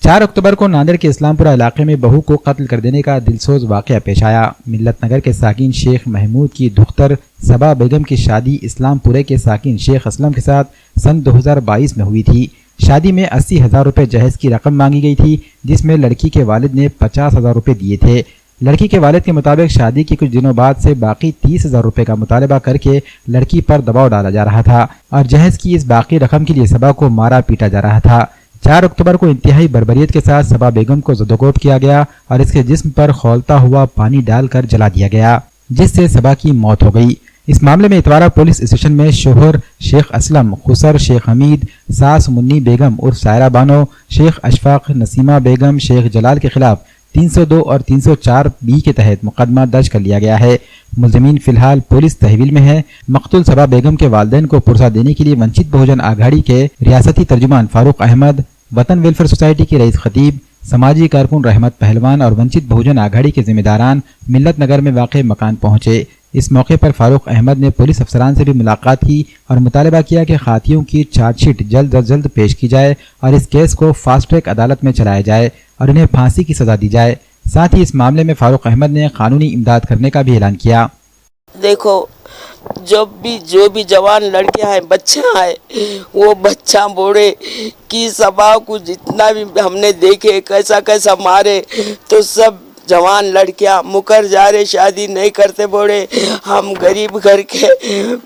4 अक्टूबर को नांदेड़ के इस्लामपुरा इलाके में बहू को कत्ल कर देने का दिलसोज वाकया पेश आया। मिल्लत नगर के साकिन शेख महमूद की दुख्तर सबा बेगम की शादी इस्लामपुरे के साकिन शेख असलम के साथ सन 2022 में हुई थी। शादी में 80,000 रुपये जहेज की रकम मांगी गई थी, जिसमें लड़की के वालिद ने 50,000 रुपये दिए थे। लड़की के वालिद के मुताबिक शादी के कुछ दिनों बाद से बाकी 30,000 रुपये का मुतालबा करके लड़की पर दबाव डाला जा रहा था और जहेज की इस बाकी रकम के लिए सबा को मारा पीटा जा रहा था। 4 अक्टूबर को इंतहाई बर्बरियत के साथ सबा बेगम को ज़दोकोब किया गया और इसके जिस्म पर खौलता हुआ पानी डालकर जला दिया गया, जिससे सबा की मौत हो गई। इस मामले में इतवारा पुलिस स्टेशन में शोहर शेख असलम, खुसर शेख हमीद, सास मुन्नी बेगम उर्फ सायरा बानो, शेख अशफाक, नसीमा बेगम, शेख जलाल के खिलाफ 302 और 304 बी के तहत मुकदमा दर्ज कर लिया गया है। मुलजमीन फिलहाल पुलिस तहवील में है। मकतूल सबा बेगम के वालिदैन को पुरसा देने के लिए वंचित बहुजन आघाड़ी के रियासती तर्जुमान फारूक अहमद, वतन वेलफेयर सोसाइटी के रईस खतीब, समाजी कारकुन रहमत पहलवान और वंचित बहुजन आघाड़ी के जिम्मेदारान मिल्लत नगर में वाक़ मकान पहुंचे। इस मौके पर फारूक अहमद ने पुलिस अफसरान से भी मुलाकात की और मुतालबा किया कि खातियों की चार्जशीट जल्द अज जल्द पेश की जाए और इस केस को फास्ट ट्रैक अदालत में चलाया जाए और इन्हें फांसी की सजा दी जाए। साथ ही इस मामले में फारूक अहमद ने कानूनी इमदाद करने का भी ऐलान किया। देखो, जो भी जवान लड़कियां हैं, बच्चे हैं, वो बच्चा बूढ़े की सभा को जितना भी हमने देखे कैसा कैसा मारे, तो सब जवान लड़कियां मुकर जा रहे, शादी नहीं करते बोले। हम गरीब घर के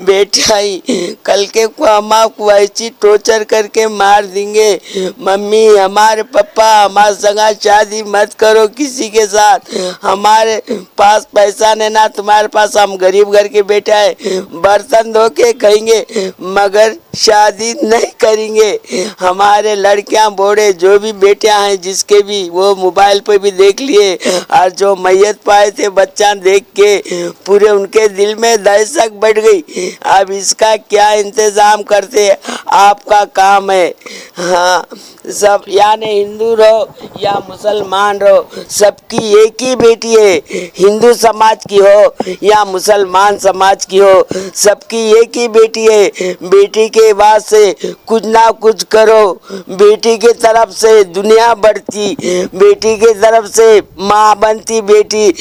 बेटे आई, कल के को अम्मा को ऐसी टॉर्चर करके मार देंगे। मम्मी, हमारे पापा हमारे संगा शादी मत करो किसी के साथ, हमारे पास पैसा नहीं ना तुम्हारे पास, हम गरीब घर के बेटे आए, बर्तन धो के खाएंगे मगर शादी नहीं करेंगे। हमारे लड़कियां बूढ़े जो भी बेटियां हैं जिसके भी, वो मोबाइल पे भी देख लिए और जो मैयत पाए थे बच्चा देख के पूरे उनके दिल में दहशत बढ़ गई। अब इसका क्या इंतजाम करते, आपका काम है। हाँ, सब यानी हिंदू रहो या मुसलमान रहो, सबकी एक ही बेटी है। हिंदू समाज की हो या मुसलमान समाज की हो, सबकी एक ही बेटी है। बेटी के बाद से कुछ ना कुछ करो, बेटी के तरफ से दुनिया बढ़ती, बेटी के तरफ से माँ बनती, बेटी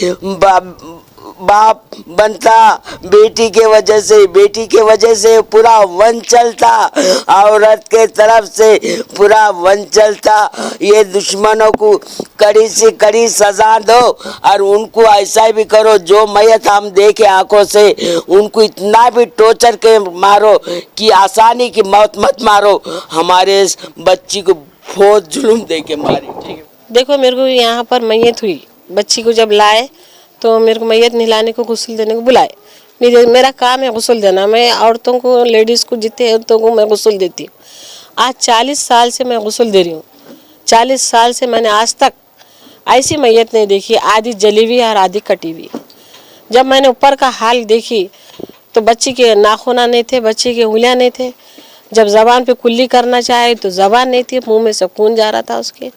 बाप बनता, बेटी के वजह से, बेटी के वजह से पूरा वन चलता, औरत के तरफ से पूरा वन चलता। ये दुश्मनों को कड़ी से कड़ी सजा दो और उनको ऐसा भी करो, जो मैयत हम देखे आंखों से, उनको इतना भी टॉर्चर के मारो कि आसानी की मौत मत मारो। हमारे बच्ची को बहुत जुल्म दे के मारी। देखो, मेरे को यहाँ पर मैयत हुई, बच्ची को जब लाए तो मेरे को मैयत नहलाने को, गुस्ल देने को बुलाए। मेरा काम है गुस्ल देना, मैं औरतों को, लेडीज़ को, जितने औरतों को मैं गुस्ल देती हूँ। आज 40 साल से मैं गुस्ल दे रही हूँ। 40 साल से मैंने आज तक ऐसी मैयत नहीं देखी, आधी जली हुई और आधी कटी हुई। जब मैंने ऊपर का हाल देखी तो बच्ची के नाखूना नहीं थे, बच्ची के उंगलियाँ नहीं थे। जब ज़बान पे कुल्ली करना चाहे तो ज़बान नहीं थी, मुंह में से खून जा रहा था उसके।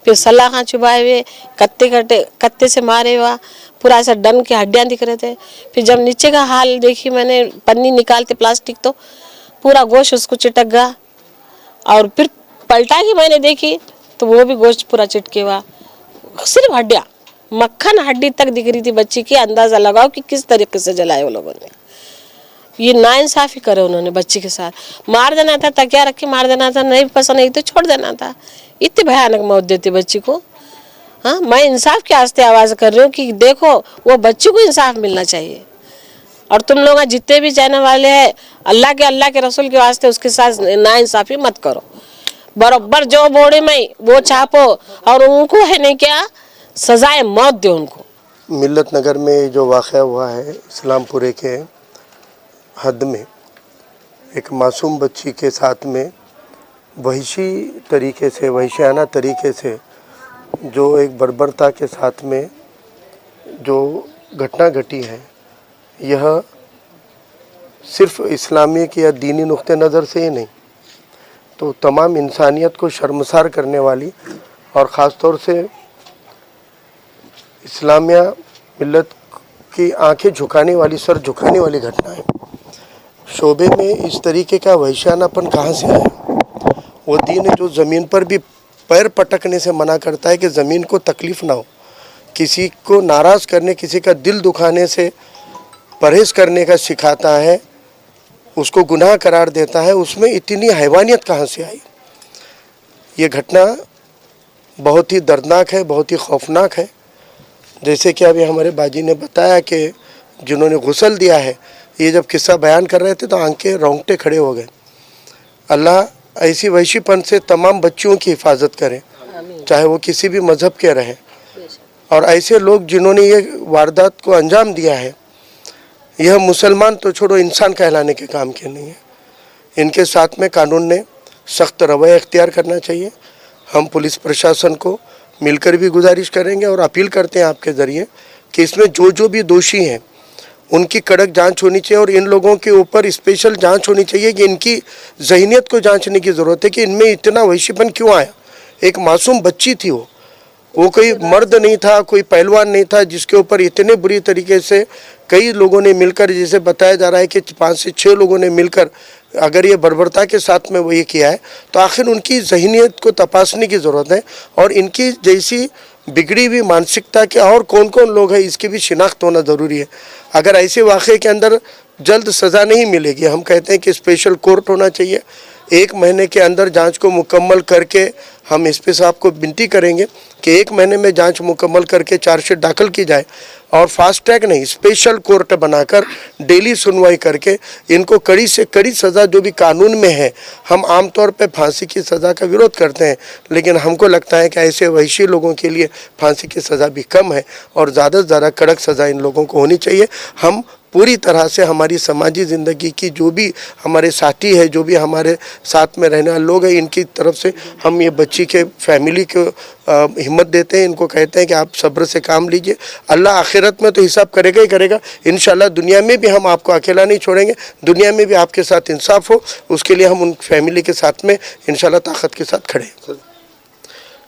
फिर सलाखा चुभाए हुए, कत्ते से मारे हुआ, पूरा ऐसा डन के हड्डियाँ दिख रहे थे। फिर जब नीचे का हाल देखी मैंने, पन्नी निकालते प्लास्टिक तो पूरा गोश्त उसको चिटक गया, और फिर पलटा के मैंने देखी तो वो भी गोश्त पूरा चिटके हुआ, सिर्फ हड्डियाँ, मक्खन हड्डी तक दिख रही थी बच्ची की। अंदाज़ा लगाओ कि किस तरीके से जलाए वो लोगों ने। ये नाइंसाफ़ी करे उन्होंने बच्ची के साथ। मार देना था, तकिया रख के मार देना था, नहीं पसंद नहीं तो छोड़ देना था। इतनी भयानक मौत देती बच्ची को। हाँ, मैं इंसाफ के वास्ते आवाज़ कर रही हूँ कि देखो, वो बच्ची को इंसाफ मिलना चाहिए। और तुम लोग जितने भी चाहने वाले हैं, अल्लाह के रसूल के वास्ते उसके साथ नाइंसाफ़ी मत करो। बराबर जो बोड़े में वो छापो और उनको है नहीं क्या, सजाए मौत दो उनको। मिल्लत नगर में जो वाक़या हुआ है, इस्लामपुरे के हद में एक मासूम बच्ची के साथ में वहशी तरीके से, वहशियाना तरीके से, जो एक बर्बरता के साथ में जो घटना घटी है, यह सिर्फ इस्लामिक या दीनी नुक्ते नज़र से ही नहीं, तो तमाम इंसानियत को शर्मसार करने वाली और ख़ास तौर से इस्लामिया मिल्लत की आंखें झुकाने वाली, सर झुकाने वाली घटना है। शोबे में इस तरीके का वहशियानापन कहाँ से आया? वो दीन है जो ज़मीन पर भी पैर पटकने से मना करता है कि ज़मीन को तकलीफ़ ना हो, किसी को नाराज़ करने, किसी का दिल दुखाने से परहेज़ करने का सिखाता है, उसको गुनाह करार देता है, उसमें इतनी हैवानियत कहाँ से आई। ये घटना बहुत ही दर्दनाक है, बहुत ही खौफनाक है। जैसे कि अभी हमारे बाजी ने बताया कि जिन्होंने गुस्ल दिया है, ये जब किस्सा बयान कर रहे थे तो आंखें रोंगटे खड़े हो गए। अल्लाह ऐसी वहशीपन से तमाम बच्चियों की हिफाजत करें, चाहे वो किसी भी मज़हब के रहें। और ऐसे लोग जिन्होंने ये वारदात को अंजाम दिया है, यह मुसलमान तो छोड़ो, इंसान कहलाने के काम के नहीं है। इनके साथ में कानून ने सख्त रवैया इख्तियार करना चाहिए। हम पुलिस प्रशासन को मिलकर भी गुजारिश करेंगे और अपील करते हैं आपके ज़रिए कि इसमें जो भी दोषी हैं उनकी कड़क जांच होनी चाहिए, और इन लोगों के ऊपर स्पेशल जांच होनी चाहिए कि इनकी जहनीत को जांचने की ज़रूरत है कि इनमें इतना वहशीपन क्यों आया। एक मासूम बच्ची थी, वो कोई मर्द नहीं था, कोई पहलवान नहीं था, जिसके ऊपर इतने बुरी तरीके से कई लोगों ने मिलकर, जिसे बताया जा रहा है कि 5 से 6 लोगों ने मिलकर अगर ये बर्बरता के साथ में वो ये किया है, तो आखिर उनकी जहनीत को तपासने की ज़रूरत है। और इनकी जैसी बिगड़ी हुई मानसिकता के और कौन कौन लोग हैं, इसकी भी शिनाख्त होना ज़रूरी है। अगर ऐसे वाक़े के अंदर जल्द सज़ा नहीं मिलेगी, हम कहते हैं कि स्पेशल कोर्ट होना चाहिए। 1 महीने के अंदर जांच को मुकम्मल करके हम एसपी साहब को विनती करेंगे कि 1 महीने में जांच मुकम्मल करके चार्जशीट दाखिल की जाए, और फास्ट ट्रैक नहीं, स्पेशल कोर्ट बनाकर डेली सुनवाई करके इनको कड़ी से कड़ी सज़ा जो भी कानून में है। हम आमतौर पे फांसी की सज़ा का विरोध करते हैं, लेकिन हमको लगता है कि ऐसे वहशी लोगों के लिए फांसी की सज़ा भी कम है और ज़्यादा से ज़्यादा कड़क सज़ा इन लोगों को होनी चाहिए। हम पूरी तरह से हमारी समाजी ज़िंदगी की जो भी हमारे साथी है, जो भी हमारे साथ में रहने वाले लोग हैं, इनकी तरफ से हम ये बच्ची के फैमिली को हिम्मत देते हैं। इनको कहते हैं कि आप सब्र से काम लीजिए, अल्लाह आखिरत में तो हिसाब करेगा ही करेगा। इंशाल्लाह दुनिया में भी हम आपको अकेला नहीं छोड़ेंगे, दुनिया में भी आपके साथ इंसाफ हो, उसके लिए हम उन फैमिली के साथ में इंशाल्लाह ताकत के साथ खड़े हैं।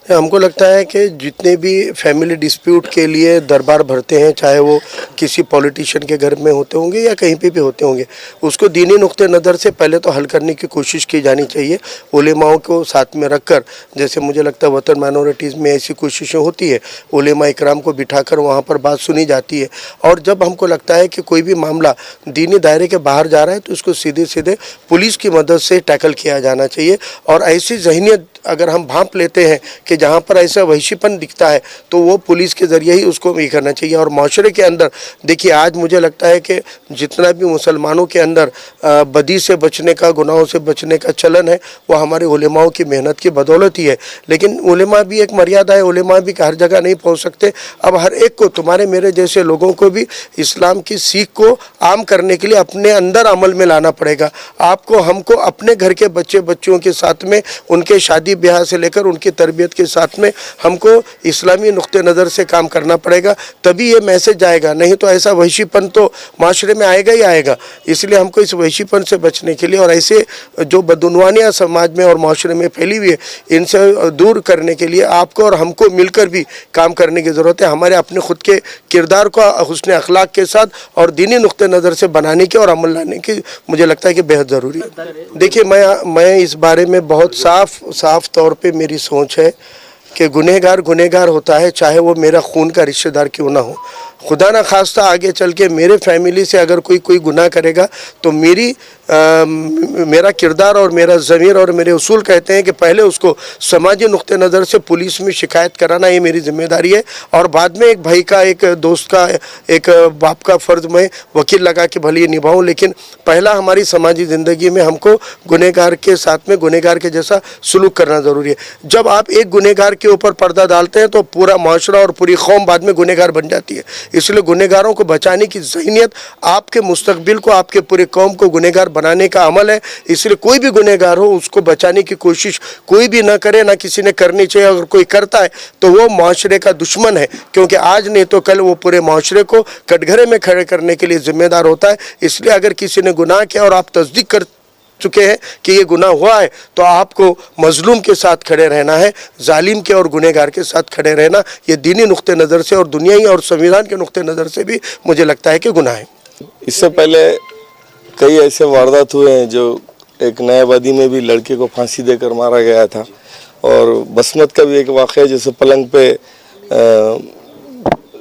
हमको लगता है कि जितने भी फैमिली डिस्प्यूट के लिए दरबार भरते हैं, चाहे वो किसी पॉलिटिशियन के घर में होते होंगे या कहीं पे भी होते होंगे, उसको दीनी नुक्ते नज़र से पहले तो हल करने की कोशिश की जानी चाहिए, उलेमाओं को साथ में रखकर। जैसे मुझे लगता है वतन माइनॉरिटीज़ में ऐसी कोशिशें होती है, उलेमा इकराम को बिठाकर वहाँ पर बात सुनी जाती है। और जब हमको लगता है कि कोई भी मामला दीनी दायरे के बाहर जा रहा है, तो उसको सीधे सीधे पुलिस की मदद से टैकल किया जाना चाहिए। और ऐसी जहनीत अगर हम भांप लेते हैं कि जहाँ पर ऐसा वहशीपन दिखता है, तो वो पुलिस के ज़रिए ही उसको ये करना चाहिए। और माशरे के अंदर देखिए, आज मुझे लगता है कि जितना भी मुसलमानों के अंदर बदी से बचने का, गुनाहों से बचने का चलन है, वो हमारे उलेमाओं की मेहनत की बदौलत ही है। लेकिन उलेमा भी एक मर्यादा है, उलेमा भी हर जगह नहीं पहुँच सकते। अब हर एक को, तुम्हारे मेरे जैसे लोगों को भी इस्लाम की सीख को आम करने के लिए अपने अंदर अमल में लाना पड़ेगा। आपको, हमको अपने घर के बच्चों के साथ में, उनके शादी ब्याह से लेकर उनकी तरबियत के साथ में हमको इस्लामी नुक्ते नज़र से काम करना पड़ेगा, तभी ये मैसेज जाएगा। नहीं तो ऐसा वहशीपन तो माशरे में आएगा ही आएगा। इसलिए हमको इस वहशीपन से बचने के लिए और ऐसे जो बदउनवानियाँ समाज में और माशरे में फैली हुई है, इनसे दूर करने के लिए आपको और हमको मिलकर भी काम करने की ज़रूरत है। हमारे अपने ख़ुद के किरदार को हुस्न अखलाक के साथ और दीनी नुक्ते नज़र से बनाने की और अमल लाने की मुझे लगता है कि बेहद ज़रूरी है। देखिए, मैं इस बारे में बहुत साफ तौर पे मेरी सोच है कि गुनहगार होता है, चाहे वो मेरा खून का रिश्तेदार क्यों ना हो। खुदा ना खास्ता आगे चल के मेरे फैमिली से अगर कोई गुनाह करेगा, तो मेरा किरदार और मेरा ज़मीर और मेरे उसूल कहते हैं कि पहले उसको समाजी नुक्ते नज़र से पुलिस में शिकायत कराना, ये मेरी जिम्मेदारी है। और बाद में एक भाई का, एक दोस्त का, एक बाप का फ़र्ज़ मैं वकील लगा के भले निभाऊँ, लेकिन पहला हमारी समाजी ज़िंदगी में हमको गुनहगार के साथ में गुनहगार के जैसा सलूक करना ज़रूरी है। जब आप एक गुनहगार के ऊपर पर्दा डालते हैं, तो पूरा माशरा और पूरी कौम बाद में गुनहगार बन जाती है। इसलिए गुनहगारों को बचाने की ज़हनीत आपके मुस्तकबिल को, आपके पूरे कौम को गुनहगार बनाने का अमल है। इसलिए कोई भी गुनहगार हो, उसको बचाने की कोशिश कोई भी ना करे, ना किसी ने करनी चाहिए। अगर कोई करता है तो वो माशरे का दुश्मन है, क्योंकि आज नहीं तो कल वो पूरे माशरे को कटघरे में खड़े करने के लिए ज़िम्मेदार होता है। इसलिए अगर किसी ने गुनाह किया और आप तस्दीक कर चुके हैं कि ये गुनाह हुआ है, तो आपको मजलूम के साथ खड़े रहना है, जालिम के और गुनहगार के साथ खड़े रहना। ये दीनी नुक्ते नज़र से और दुनियाई और संविधान के नुक्ते नज़र से भी मुझे लगता है कि गुनाह है। इससे पहले कई ऐसे वारदात हुए हैं, जो एक नया वादी में भी लड़के को फांसी देकर मारा गया था, और बसमत का भी एक वाक़या जैसे पलंग पे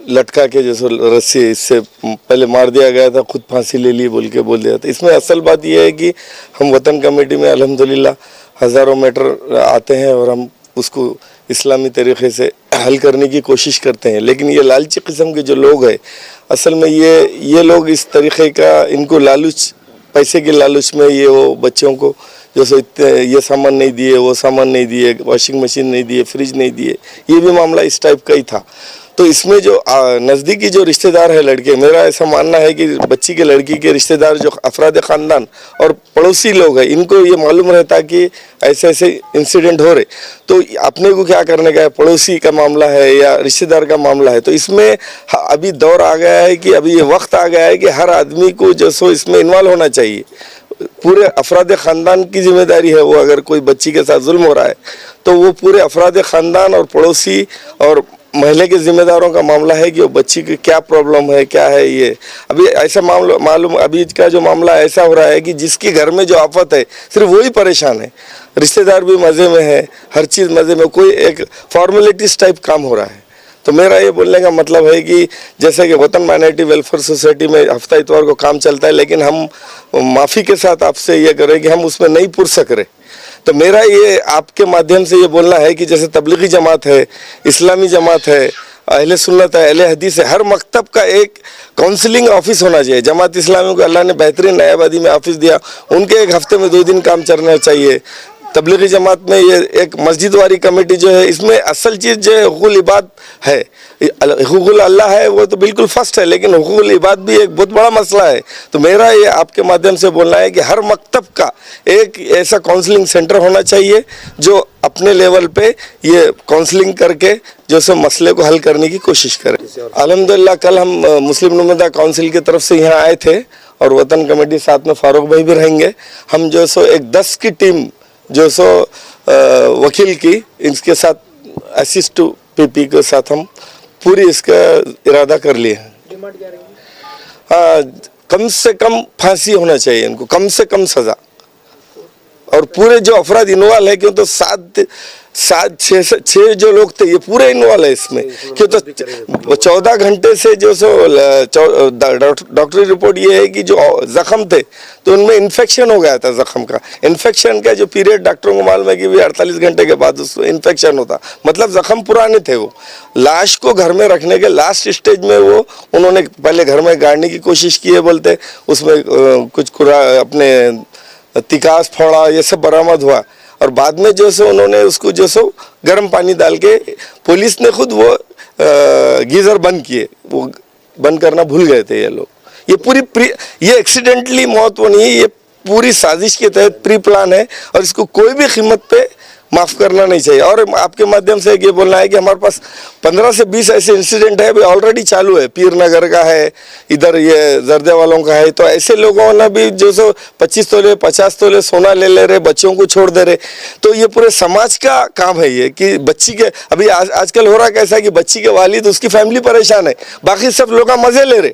लटका के जैसे रस्सी इससे पहले मार दिया गया था, खुद फांसी ले ली बोल दिया था। इसमें असल बात यह है कि हम वतन कमेटी में अल्हम्दुलिल्लाह हज़ारों मैटर आते हैं और हम उसको इस्लामी तरीक़े से हल करने की कोशिश करते हैं, लेकिन ये लालची किस्म के जो लोग हैं असल में ये लोग इस तरीक़े का इनको लालच, पैसे के लालच में ये वो बच्चों को जैसे ये सामान नहीं दिए, वो सामान नहीं दिए, वॉशिंग मशीन नहीं दिए, फ्रिज नहीं दिए, ये भी मामला इस टाइप का ही था। तो इसमें जो नज़दीकी जो रिश्तेदार है लड़के, मेरा ऐसा मानना है कि बच्ची के लड़की के रिश्तेदार जो अफराद ख़ानदान और पड़ोसी लोग हैं, इनको ये मालूम रहता कि ऐसे ऐसे इंसिडेंट हो रहे, तो अपने को क्या करने का है, पड़ोसी का मामला है या रिश्तेदार का मामला है। तो इसमें अभी दौर आ गया है कि अभी ये वक्त आ गया है कि हर आदमी को जो सो इसमें इन्वॉल्व होना चाहिए। पूरे अफराद ख़ानदान की जिम्मेदारी है वो, अगर कोई बच्ची के साथ जुल्म हो रहा है तो वो पूरे अफराद ख़ानदान और पड़ोसी और महल्ले के ज़िम्मेदारों का मामला है कि वो बच्ची की क्या प्रॉब्लम है, क्या है। ये अभी ऐसा मामला मालूम, अभी का जो मामला ऐसा हो रहा है कि जिसके घर में जो आफत है सिर्फ वही परेशान है, रिश्तेदार भी मज़े में है, हर चीज़ मज़े में, कोई एक फॉर्मेलिटीज़ टाइप काम हो रहा है। तो मेरा ये बोलने का मतलब है कि जैसे कि वतन माइनॉरिटी वेलफेयर सोसाइटी में हफ्ता इतवार को काम चलता है, लेकिन हम माफ़ी के साथ आपसे ये करें कि हम उसमें नहीं पुरसक रहे। तो मेरा ये आपके माध्यम से ये बोलना है कि जैसे तबलीगी जमात है, इस्लामी जमात है, अहले सुन्नत है, अहले हदीस है, हर मकतब का एक काउंसलिंग ऑफिस होना चाहिए। जमात इस्लामी को अल्लाह ने बेहतरीन नायाबादी में ऑफिस दिया, उनके एक हफ्ते में 2 दिन काम चलना चाहिए। तबलीगी जमात में ये एक मस्जिद वाली कमेटी जो है, इसमें असल चीज़ जो है हुकूक़ुल इबाद है, हुकूक़ुल अल्लाह है वो तो बिल्कुल फर्स्ट है, लेकिन हुकूक़ुल इबाद भी एक बहुत बड़ा मसला है। तो मेरा ये आपके माध्यम से बोलना है कि हर मकतब का एक ऐसा काउंसलिंग सेंटर होना चाहिए जो अपने लेवल पे ये काउंसलिंग करके जो सब मसले को हल करने की कोशिश करे। अल्हम्दुलिल्लाह कल हम मुस्लिम नुमाइंदा काउंसिल की तरफ से यहाँ आए थे और वतन कमेटी साथ में फारूक भाई भी रहेंगे। हम जो सो एक 10 की टीम जो सो वकील की, इसके साथ असिस्ट टू पीपी के साथ हम पूरी इसका इरादा कर लिए हैं। हाँ, कम से कम फांसी होना चाहिए इनको, कम से कम सज़ा, और पूरे जो अफराद इन्वॉल्व है, क्यों तो 6 जो लोग थे ये पूरे इन्वॉल्व है इसमें, क्यों तो 14 घंटे से जो सो डॉक्टरी रिपोर्ट ये है कि जो जख्म थे तो उनमें इन्फेक्शन हो गया था। जख्म का इन्फेक्शन का जो पीरियड डॉक्टरों को मालूम है कि भी 48 घंटे के बाद उसको इन्फेक्शन होता, मतलब जख्म पुराने थे। वो लाश को घर में रखने के लास्ट स्टेज में वो उन्होंने पहले घर में गाड़ने की कोशिश की है, बोलते उसमें कुछ अपने तिकास फोड़ा ये सब बरामद हुआ, और बाद में जो सो उन्होंने उसको जो सो गर्म पानी डाल के, पुलिस ने खुद वो गीज़र बंद किए, वो बंद करना भूल गए थे ये लोग। ये ये एक्सीडेंटली मौत वो नहीं है, ये पूरी साजिश के तहत प्री प्लान है और इसको कोई भी कीमत पे माफ़ करना नहीं चाहिए। और आपके माध्यम से ये बोलना है कि हमारे पास 15 से 20 ऐसे इंसिडेंट है, अभी ऑलरेडी चालू है। पीर नगर का है, इधर ये जर्दे वालों का है। तो ऐसे लोगों ने भी जो सो 25 तोले 50 तोले सोना ले रहे, बच्चों को छोड़ दे रहे। तो ये पूरे समाज का काम है ये कि बच्ची के अभी आजकल हो रहा कैसा है कि बच्ची के वालिद उसकी फैमिली परेशान है, बाकी सब लोग मज़े ले रहे।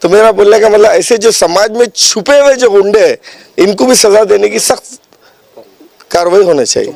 तो मेरा बोलने का मतलब ऐसे जो समाज में छुपे हुए जो गुंडे हैं इनको भी सज़ा देने की सख्त कार्रवाई होनी चाहिए।